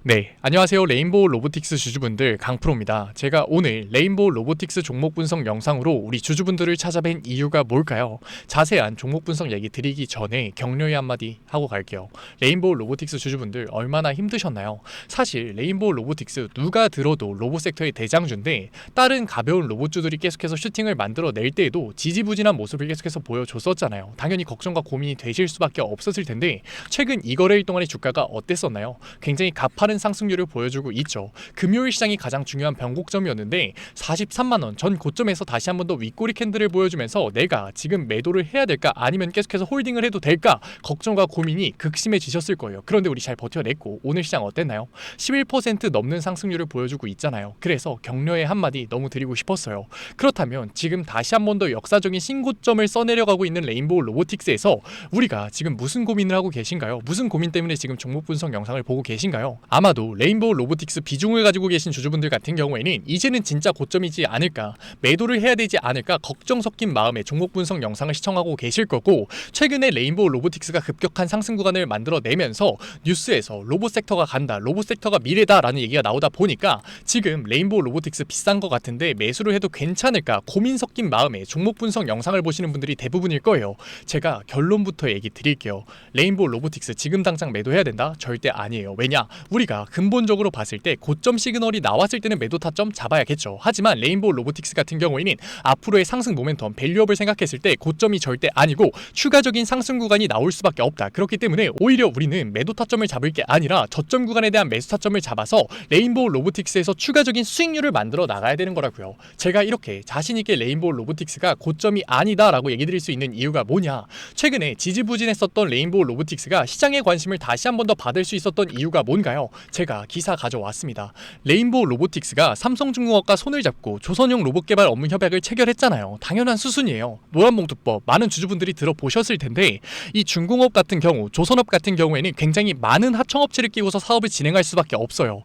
네, 안녕하세요. 레인보우 로보틱스 주주분들 강프로입니다. 제가 오늘 레인보우 로보틱스 종목 분석 영상으로 우리 주주분들을 찾아뵌 이유가 뭘까요? 자세한 종목 분석 얘기 드리기 전에 격려의 한마디 하고 갈게요. 레인보우 로보틱스 주주분들 얼마나 힘드셨나요? 사실 레인보우 로보틱스 누가 들어도 로봇 섹터의 대장주인데 다른 가벼운 로봇주들이 계속해서 슈팅을 만들어낼 때에도 지지부진한 모습을 계속해서 보여줬었잖아요. 당연히 걱정과 고민이 되실 수밖에 없었을 텐데 최근 이 거래일 동안의 주가가 어땠었나요? 굉장히 가파른 상승률을 보여주고 있죠. 금요일 시장이 가장 중요한 변곡점이었는데 43만원 전 고점에서 다시 한 번 더 윗꼬리 캔들을 보여주면서 내가 지금 매도를 해야 될까 아니면 계속해서 홀딩을 해도 될까 걱정과 고민이 극심해지셨을 거예요. 그런데 우리 잘 버텨냈고 오늘 시장 어땠나요? 11% 넘는 상승률을 보여주고 있잖아요. 그래서 격려의 한마디 너무 드리고 싶었어요. 그렇다면 지금 다시 한 번 더 역사적인 신고점을 써내려가고 있는 레인보우 로보틱스에서 우리가 지금 무슨 고민을 하고 계신가요? 무슨 고민 때문에 지금 종목 분석 영상을 보고 계신가요? 아마도 레인보우 로보틱스 비중을 가지고 계신 주주분들 같은 경우에는 이제는 진짜 고점이지 않을까, 매도를 해야 되지 않을까 걱정 섞인 마음에 종목 분석 영상을 시청하고 계실 거고, 최근에 레인보우 로보틱스가 급격한 상승 구간을 만들어내면서 뉴스에서 로봇 섹터가 간다, 로봇 섹터가 미래다라는 얘기가 나오다 보니까 지금 레인보우 로보틱스 비싼 것 같은데 매수를 해도 괜찮을까 고민 섞인 마음에 종목 분석 영상을 보시는 분들이 대부분일 거예요. 제가 결론부터 얘기 드릴게요. 레인보우 로보틱스 지금 당장 매도해야 된다? 절대 아니에요. 왜냐? 우리가 근본적으로 봤을 때 고점 시그널이 나왔을 때는 매도 타점 잡아야겠죠. 하지만 레인보우 로보틱스 같은 경우에는 앞으로의 상승 모멘텀, 밸류업을 생각했을 때 고점이 절대 아니고 추가적인 상승 구간이 나올 수밖에 없다. 그렇기 때문에 오히려 우리는 매도 타점을 잡을 게 아니라 저점 구간에 대한 매수 타점을 잡아서 레인보우 로보틱스에서 추가적인 수익률을 만들어 나가야 되는 거라고요. 제가 이렇게 자신있게 레인보우 로보틱스가 고점이 아니다라고 얘기 드릴 수 있는 이유가 뭐냐, 최근에 지지부진했었던 레인보우 로보틱스가 시장의 관심을 다시 한 번 더 받을 수 있었던 이유가 뭔가요? 제가 기사 가져왔습니다. 레인보우 로보틱스가 삼성중공업과 손을 잡고 조선용 로봇 개발 업무 협약을 체결했잖아요. 당연한 수순이에요. 노란봉투법 많은 주주분들이 들어보셨을 텐데 이 중공업 같은 경우, 조선업 같은 경우에는 굉장히 많은 하청업체를 끼고서 사업을 진행할 수밖에 없어요.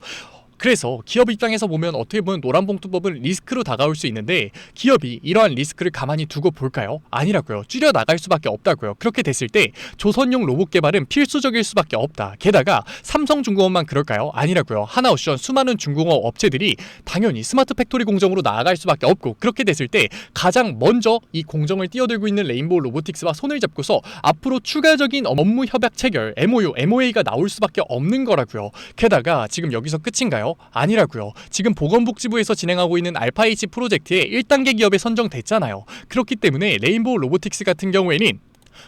그래서 기업 입장에서 보면 어떻게 보면 노란봉투법은 리스크로 다가올 수 있는데 기업이 이러한 리스크를 가만히 두고 볼까요? 아니라고요. 줄여 나갈 수밖에 없다고요. 그렇게 됐을 때 조선용 로봇 개발은 필수적일 수밖에 없다. 게다가 삼성중공업만 그럴까요? 아니라고요. 하나옵션 수많은 중공업 업체들이 당연히 스마트 팩토리 공정으로 나아갈 수밖에 없고, 그렇게 됐을 때 가장 먼저 이 공정을 뛰어들고 있는 레인보우 로보틱스와 손을 잡고서 앞으로 추가적인 업무 협약 체결, MOU, MOA가 나올 수밖에 없는 거라고요. 게다가 지금 여기서 끝인가요? 아니라고요. 지금 보건복지부에서 진행하고 있는 알파H 프로젝트에 1단계 기업에 선정됐잖아요. 그렇기 때문에 레인보우 로보틱스 같은 경우에는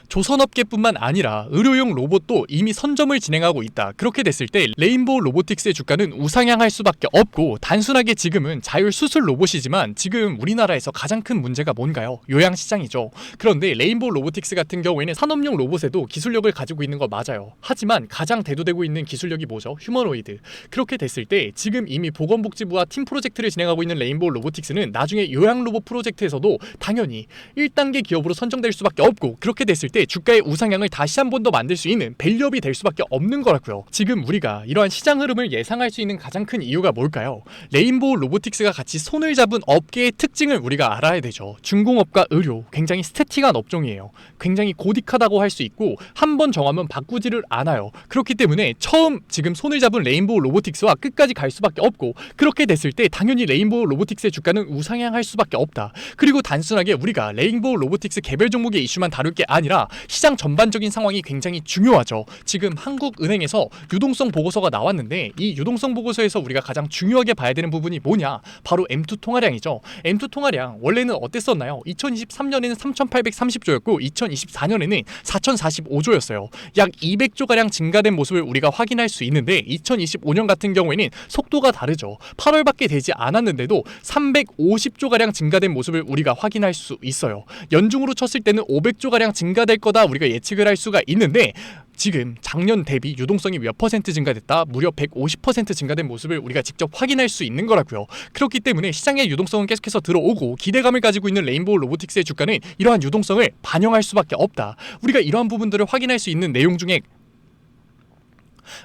조선업계뿐만 아니라 의료용 로봇도 이미 선점을 진행하고 있다. 그렇게 됐을 때 레인보우 로보틱스의 주가는 우상향할 수밖에 없고, 단순하게 지금은 자율 수술 로봇이지만 지금 우리나라에서 가장 큰 문제가 뭔가요? 요양시장이죠. 그런데 레인보우 로보틱스 같은 경우에는 산업용 로봇에도 기술력을 가지고 있는 거 맞아요. 하지만 가장 대두되고 있는 기술력이 뭐죠? 휴머노이드. 그렇게 됐을 때 지금 이미 보건복지부와 팀 프로젝트를 진행하고 있는 레인보우 로보틱스는 나중에 요양 로봇 프로젝트에서도 당연히 1단계 기업으로 선정될 수밖에 없고, 그렇게 됐을 때 주가의 우상향을 다시 한 번 더 만들 수 있는 밸류업이 될 수밖에 없는 거라고요. 지금 우리가 이러한 시장 흐름을 예상할 수 있는 가장 큰 이유가 뭘까요? 레인보우 로보틱스가 같이 손을 잡은 업계의 특징을 우리가 알아야 되죠. 중공업과 의료, 굉장히 스태틱한 업종이에요. 굉장히 고딕하다고 할 수 있고 한 번 정하면 바꾸지를 않아요. 그렇기 때문에 처음 지금 손을 잡은 레인보우 로보틱스와 끝까지 갈 수밖에 없고, 그렇게 됐을 때 당연히 레인보우 로보틱스의 주가는 우상향할 수밖에 없다. 그리고 단순하게 우리가 레인보우 로보틱스 개별 종목의 이슈만 다룰 게 아니라 시장 전반적인 상황이 굉장히 중요하죠. 지금 한국은행에서 유동성 보고서가 나왔는데 이 유동성 보고서에서 우리가 가장 중요하게 봐야 되는 부분이 뭐냐? 바로 M2 통화량이죠. M2 통화량 원래는 어땠었나요? 2023년에는 3,830조였고 2024년에는 4,045조였어요. 약 200조가량 증가된 모습을 우리가 확인할 수 있는데 2025년 같은 경우에는 속도가 다르죠. 8월밖에 되지 않았는데도 350조가량 증가된 모습을 우리가 확인할 수 있어요. 연중으로 쳤을 때는 500조가량 증가될 거다 우리가 예측을 할 수가 있는데 지금 작년 대비 유동성이 몇 퍼센트 증가됐다? 무려 150% 증가된 모습을 우리가 직접 확인할 수 있는 거라고요. 그렇기 때문에 시장의 유동성은 계속해서 들어오고 기대감을 가지고 있는 레인보우 로보틱스의 주가는 이러한 유동성을 반영할 수밖에 없다. 우리가 이러한 부분들을 확인할 수 있는 내용 중에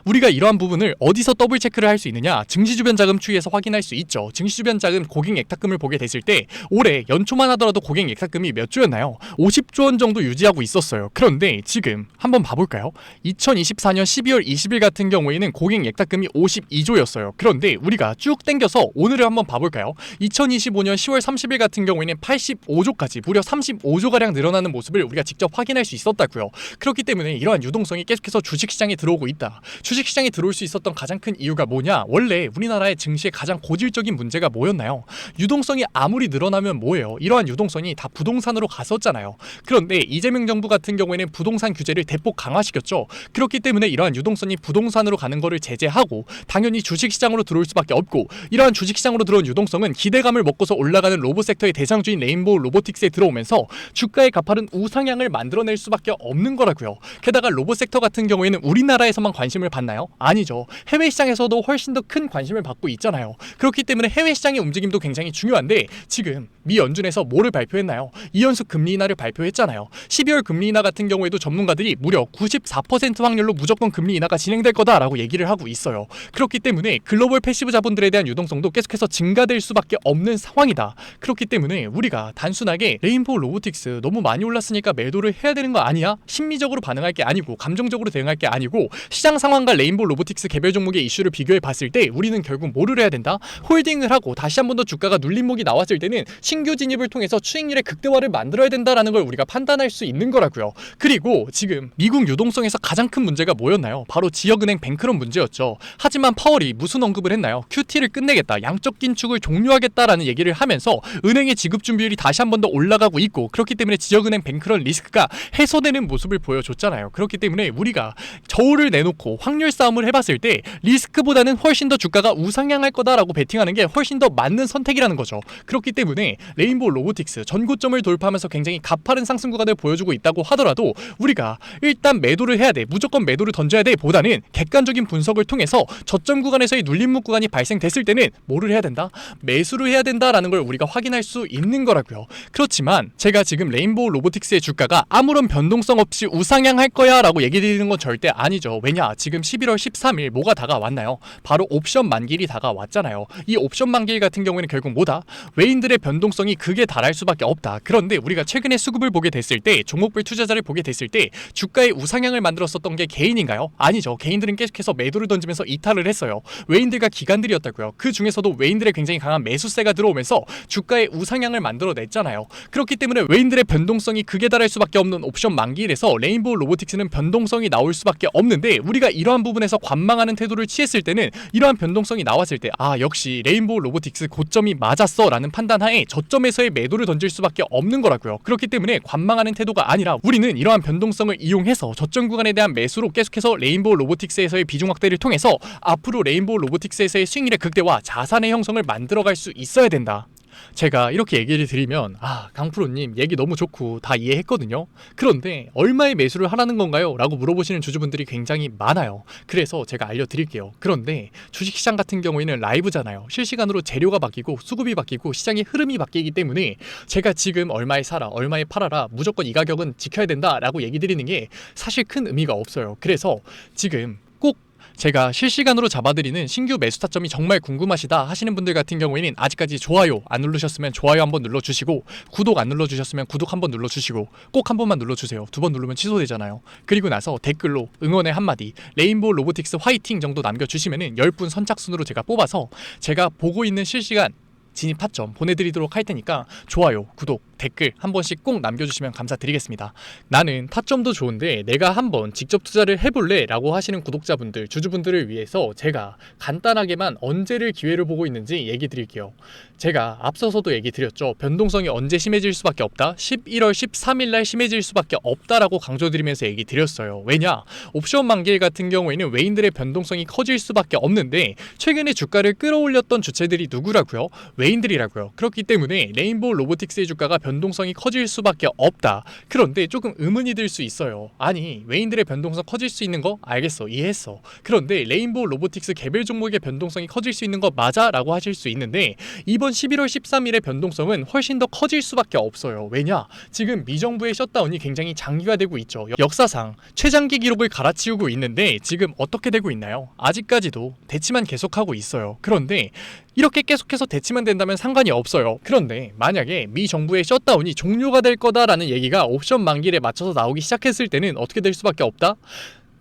우리가 이러한 부분을 어디서 더블 체크를 할 수 있느냐? 증시 주변 자금 추이에서 확인할 수 있죠. 증시 주변 자금 고객 예탁금을 보게 됐을 때 올해 연초만 하더라도 고객 예탁금이 몇 조였나요? 50조 원 정도 유지하고 있었어요. 그런데 지금 한번 봐볼까요? 2024년 12월 20일 같은 경우에는 고객 예탁금이 52조였어요. 그런데 우리가 쭉 당겨서 오늘을 한번 봐볼까요? 2025년 10월 30일 같은 경우에는 85조까지 무려 35조가량 늘어나는 모습을 우리가 직접 확인할 수 있었다고요. 그렇기 때문에 이러한 유동성이 계속해서 주식시장에 들어오고 있다. 주식시장에 들어올 수 있었던 가장 큰 이유가 뭐냐? 원래 우리나라의 증시의 가장 고질적인 문제가 뭐였나요? 유동성이 아무리 늘어나면 뭐예요? 이러한 유동성이 다 부동산으로 갔었잖아요. 그런데 이재명 정부 같은 경우에는 부동산 규제를 대폭 강화시켰죠. 그렇기 때문에 이러한 유동성이 부동산으로 가는 거를 제재하고 당연히 주식시장으로 들어올 수밖에 없고, 이러한 주식시장으로 들어온 유동성은 기대감을 먹고서 올라가는 로봇 섹터의 대장주인 레인보우 로보틱스에 들어오면서 주가의 가파른 우상향을 만들어낼 수밖에 없는 거라고요. 게다가 로봇 섹터 같은 경우에는 우리나라에서만 관심을 받나요? 아니죠. 해외 시장에서도 훨씬 더 큰 관심을 받고 있잖아요. 그렇기 때문에 해외 시장의 움직임도 굉장히 중요한데, 지금 미 연준에서 뭐를 발표했나요? 이연수 금리 인하를 발표했잖아요. 12월 금리 인하 같은 경우에도 전문가들이 무려 94% 확률로 무조건 금리 인하가 진행될 거다라고 얘기를 하고 있어요. 그렇기 때문에 글로벌 패시브 자본들에 대한 유동성도 계속해서 증가될 수밖에 없는 상황이다. 그렇기 때문에 우리가 단순하게 레인보우 로보틱스 너무 많이 올랐으니까 매도를 해야 되는 거 아니야? 심리적으로 반응할 게 아니고 감정적으로 대응할 게 아니고, 시장 상황과 레인보우 로보틱스 개별 종목의 이슈를 비교해 봤을 때 우리는 결국 뭐를 해야 된다? 홀딩을 하고 다시 한 번 더 주가가 눌림목이 나왔을 때는 신규 진입을 통해서 수익률의 극대화를 만들어야 된다라는 걸 우리가 판단할 수 있는 거라고요. 그리고 지금 미국 유동성에서 가장 큰 문제가 뭐였나요? 바로 지역은행 뱅크런 문제였죠. 하지만 파월이 무슨 언급을 했나요? QT를 끝내겠다, 양적 긴축을 종료하겠다라는 얘기를 하면서 은행의 지급 준비율이 다시 한 번 더 올라가고 있고, 그렇기 때문에 지역은행 뱅크런 리스크가 해소되는 모습을 보여줬잖아요. 그렇기 때문에 우리가 저울을 내놓고 확률 싸움을 해봤을 때 리스크보다는 훨씬 더 주가가 우상향할 거다라고 베팅하는 게 훨씬 더 맞는 선택이라는 거죠. 그렇기 때문에 레인보우 로보틱스 전고점을 돌파하면서 굉장히 가파른 상승 구간을 보여주고 있다고 하더라도 우리가 일단 매도를 해야 돼, 무조건 매도를 던져야 돼 보다는 객관적인 분석을 통해서 저점 구간에서의 눌림목 구간이 발생됐을 때는 뭐를 해야 된다? 매수를 해야 된다라는 걸 우리가 확인할 수 있는 거라고요. 그렇지만 제가 지금 레인보우 로보틱스의 주가가 아무런 변동성 없이 우상향할 거야 라고 얘기 드리는 건 절대 아니죠. 왜냐? 지금 11월 13일 뭐가 다가왔나요? 바로 옵션 만기일이 다가왔잖아요. 이 옵션 만기일 같은 경우에는 결국 뭐다? 외인들의 변동성이 극에 달할 수밖에 없다. 그런데 우리가 최근에 수급을 보게 됐을 때, 종목별 투자자를 보게 됐을 때 주가의 우상향을 만들었었던 게 개인인가요? 아니죠. 개인들은 계속해서 매도를 던지면서 이탈을 했어요. 외인들과 기관들이었다고요. 그 중에서도 외인들의 굉장히 강한 매수세가 들어오면서 주가의 우상향을 만들어냈잖아요. 그렇기 때문에 외인들의 변동성이 극에 달할 수밖에 없는 옵션 만기일에서 레인보우 로보틱스는 변동성이 나올 수밖에 없는데, 우리가 이러한 부분에서 관망하는 태도를 취했을 때는 이러한 변동성이 나왔을 때 역시 레인보우 로보틱스 고점이 맞았어 라는 판단하에 저점에서의 매도를 던질 수밖에 없는 거라고요. 그렇기 때문에 관망하는 태도가 아니라 우리는 이러한 변동성을 이용해서 저점 구간에 대한 매수로 계속해서 레인보우 로보틱스에서의 비중 확대를 통해서 앞으로 레인보우 로보틱스에서의 수익률의 극대화, 자산의 형성을 만들어갈 수 있어야 된다. 제가 이렇게 얘기를 드리면 강프로님 얘기 너무 좋고 다 이해했거든요. 그런데 얼마에 매수를 하라는 건가요? 라고 물어보시는 주주분들이 굉장히 많아요. 그래서 제가 알려드릴게요. 그런데 주식시장 같은 경우에는 라이브잖아요. 실시간으로 재료가 바뀌고 수급이 바뀌고 시장의 흐름이 바뀌기 때문에 제가 지금 얼마에 사라, 얼마에 팔아라, 무조건 이 가격은 지켜야 된다 라고 얘기 드리는 게 사실 큰 의미가 없어요. 그래서 지금 꼭 제가 실시간으로 잡아드리는 신규 매수 타점이 정말 궁금하시다 하시는 분들 같은 경우에는 아직까지 좋아요 안 누르셨으면 좋아요 한번 눌러주시고, 구독 안 눌러주셨으면 구독 한번 눌러주시고, 꼭 한 번만 눌러주세요. 두 번 누르면 취소되잖아요. 그리고 나서 댓글로 응원의 한마디, 레인보우 로보틱스 화이팅 정도 남겨주시면은 10분 선착순으로 제가 뽑아서 제가 보고 있는 실시간 진입 타점 보내드리도록 할 테니까 좋아요, 구독, 댓글 한 번씩 꼭 남겨주시면 감사드리겠습니다. 나는 타점도 좋은데 내가 한번 직접 투자를 해볼래 라고 하시는 구독자분들, 주주분들을 위해서 제가 간단하게만 언제를 기회를 보고 있는지 얘기 드릴게요. 제가 앞서서도 얘기 드렸죠. 변동성이 언제 심해질 수밖에 없다? 11월 13일 날 심해질 수밖에 없다라고 강조드리면서 얘기 드렸어요. 왜냐? 옵션 만기일 같은 경우에는 외인들의 변동성이 커질 수밖에 없는데 최근에 주가를 끌어올렸던 주체들이 누구라고요? 외인들이라고요. 그렇기 때문에 레인보우 로보틱스의 주가가 변동성이 커질 수밖에 없다. 그런데 조금 의문이 들 수 있어요. 아니, 외인들의 변동성 커질 수 있는 거 알겠어, 이해했어. 그런데 레인보우 로보틱스 개별 종목의 변동성이 커질 수 있는 거 맞아? 라고 하실 수 있는데 이번 11월 13일의 변동성은 훨씬 더 커질 수밖에 없어요. 왜냐? 지금 미정부의 셧다운이 굉장히 장기화되고 있죠. 역사상 최장기 기록을 갈아치우고 있는데 지금 어떻게 되고 있나요? 아직까지도 대치만 계속하고 있어요. 그런데 이렇게 계속해서 대치만 된다면 상관이 없어요. 그런데 만약에 미 정부의 셧다운이 종료가 될 거다라는 얘기가 옵션 만기일에 맞춰서 나오기 시작했을 때는 어떻게 될 수밖에 없다?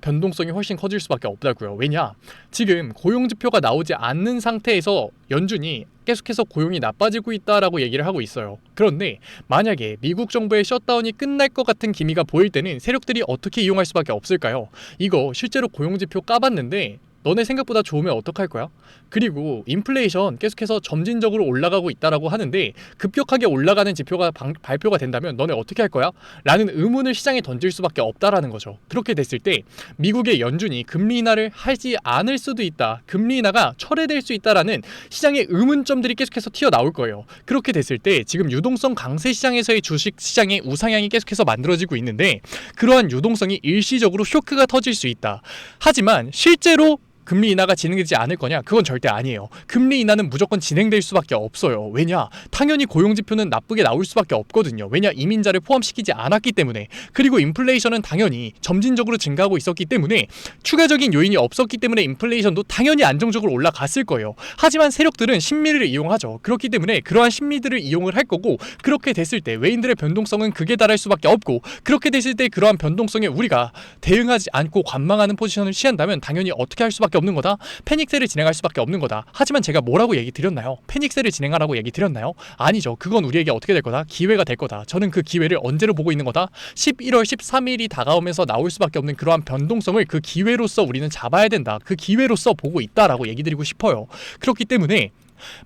변동성이 훨씬 커질 수밖에 없다고요. 왜냐? 지금 고용지표가 나오지 않는 상태에서 연준이 계속해서 고용이 나빠지고 있다라고 얘기를 하고 있어요. 그런데 만약에 미국 정부의 셧다운이 끝날 것 같은 기미가 보일 때는 세력들이 어떻게 이용할 수밖에 없을까요? 이거 실제로 고용지표 까봤는데 너네 생각보다 좋으면 어떡할 거야? 그리고 인플레이션 계속해서 점진적으로 올라가고 있다라고 하는데 급격하게 올라가는 지표가 발표가 된다면 너네 어떻게 할 거야? 라는 의문을 시장에 던질 수밖에 없다라는 거죠. 그렇게 됐을 때 미국의 연준이 금리 인하를 하지 않을 수도 있다. 금리 인하가 철회될 수 있다라는 시장의 의문점들이 계속해서 튀어나올 거예요. 그렇게 됐을 때 지금 유동성 강세 시장에서의 주식 시장의 우상향이 계속해서 만들어지고 있는데 그러한 유동성이 일시적으로 쇼크가 터질 수 있다. 하지만 실제로 금리 인하가 진행되지 않을 거냐? 그건 절대 아니에요. 금리 인하는 무조건 진행될 수밖에 없어요. 왜냐? 당연히 고용지표는 나쁘게 나올 수밖에 없거든요. 왜냐? 이민자를 포함시키지 않았기 때문에. 그리고 인플레이션은 당연히 점진적으로 증가하고 있었기 때문에 추가적인 요인이 없었기 때문에 인플레이션도 당연히 안정적으로 올라갔을 거예요. 하지만 세력들은 심리를 이용하죠. 그렇기 때문에 그러한 심리들을 이용을 할 거고 그렇게 됐을 때 외인들의 변동성은 극에 달할 수밖에 없고 그렇게 됐을 때 그러한 변동성에 우리가 대응하지 않고 관망하는 포지션을 취한다면 당연히 어떻게 할 수밖에 없는 거다. 패닉세를 진행할 수밖에 없는 거다. 하지만 제가 뭐라고 얘기 드렸나요? 패닉세를 진행하라고 얘기 드렸나요? 아니죠. 그건 우리에게 어떻게 될 거다? 기회가 될 거다. 저는 그 기회를 언제로 보고 있는 거다? 11월 13일이 다가오면서 나올 수밖에 없는 그러한 변동성을 그 기회로서 우리는 잡아야 된다. 그 기회로서 보고 있다라고 얘기 드리고 싶어요. 그렇기 때문에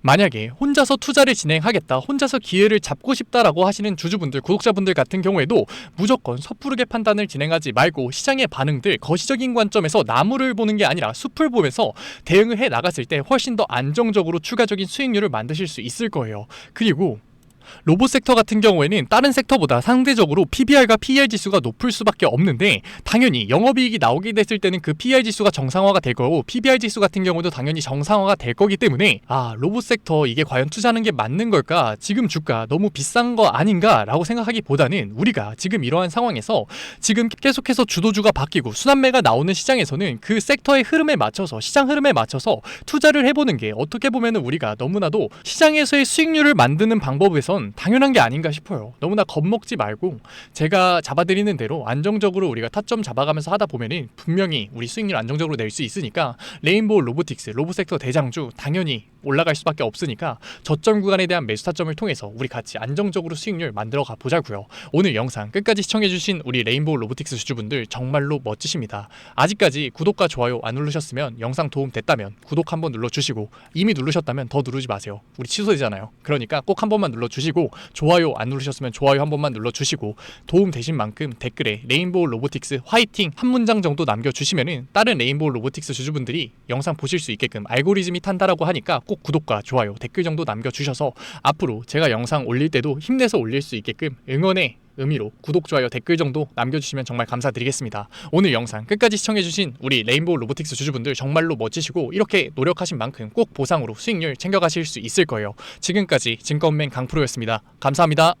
만약에 혼자서 투자를 진행하겠다, 혼자서 기회를 잡고 싶다라고 하시는 주주분들, 구독자분들 같은 경우에도 무조건 섣부르게 판단을 진행하지 말고 시장의 반응들, 거시적인 관점에서 나무를 보는 게 아니라 숲을 보면서 대응을 해 나갔을 때 훨씬 더 안정적으로 추가적인 수익률을 만드실 수 있을 거예요. 그리고 로봇 섹터 같은 경우에는 다른 섹터보다 상대적으로 PBR과 PER 지수가 높을 수밖에 없는데 당연히 영업이익이 나오게 됐을 때는 그 PER 지수가 정상화가 될 거고 PBR 지수 같은 경우도 당연히 정상화가 될 거기 때문에 로봇 섹터 이게 과연 투자하는 게 맞는 걸까? 지금 주가 너무 비싼 거 아닌가? 라고 생각하기보다는 우리가 지금 이러한 상황에서 지금 계속해서 주도주가 바뀌고 순환매가 나오는 시장에서는 그 섹터의 흐름에 맞춰서 시장 흐름에 맞춰서 투자를 해보는 게 어떻게 보면은 우리가 너무나도 시장에서의 수익률을 만드는 방법에선 당연한 게 아닌가 싶어요. 너무나 겁먹지 말고 제가 잡아드리는 대로 안정적으로 우리가 타점 잡아가면서 하다 보면은 분명히 우리 수익률 안정적으로 낼 수 있으니까 레인보우 로보틱스, 로봇섹터 대장주 당연히 올라갈 수밖에 없으니까 저점 구간에 대한 매수 타점을 통해서 우리 같이 안정적으로 수익률 만들어 가 보자고요. 오늘 영상 끝까지 시청해주신 우리 레인보우 로보틱스 주주분들 정말로 멋지십니다. 아직까지 구독과 좋아요 안 누르셨으면 영상 도움 됐다면 구독 한번 눌러주시고 이미 누르셨다면 더 누르지 마세요. 우리 취소되잖아요. 그러니까 꼭 한 번만 눌러주시고 좋아요 안 누르셨으면 좋아요 한 번만 눌러주시고 도움 되신 만큼 댓글에 레인보우 로보틱스 화이팅 한 문장 정도 남겨주시면은 다른 레인보우 로보틱스 주주분들이 영상 보실 수 있게끔 알고리즘이 탄다라고 하니까 꼭 구독과 좋아요 댓글 정도 남겨주셔서 앞으로 제가 영상 올릴 때도 힘내서 올릴 수 있게끔 응원의 의미로 구독, 좋아요, 댓글 정도 남겨주시면 정말 감사드리겠습니다. 오늘 영상 끝까지 시청해주신 우리 레인보우 로보틱스 주주분들 정말로 멋지시고 이렇게 노력하신 만큼 꼭 보상으로 수익률 챙겨가실 수 있을 거예요. 지금까지 증권맨 강프로였습니다. 감사합니다.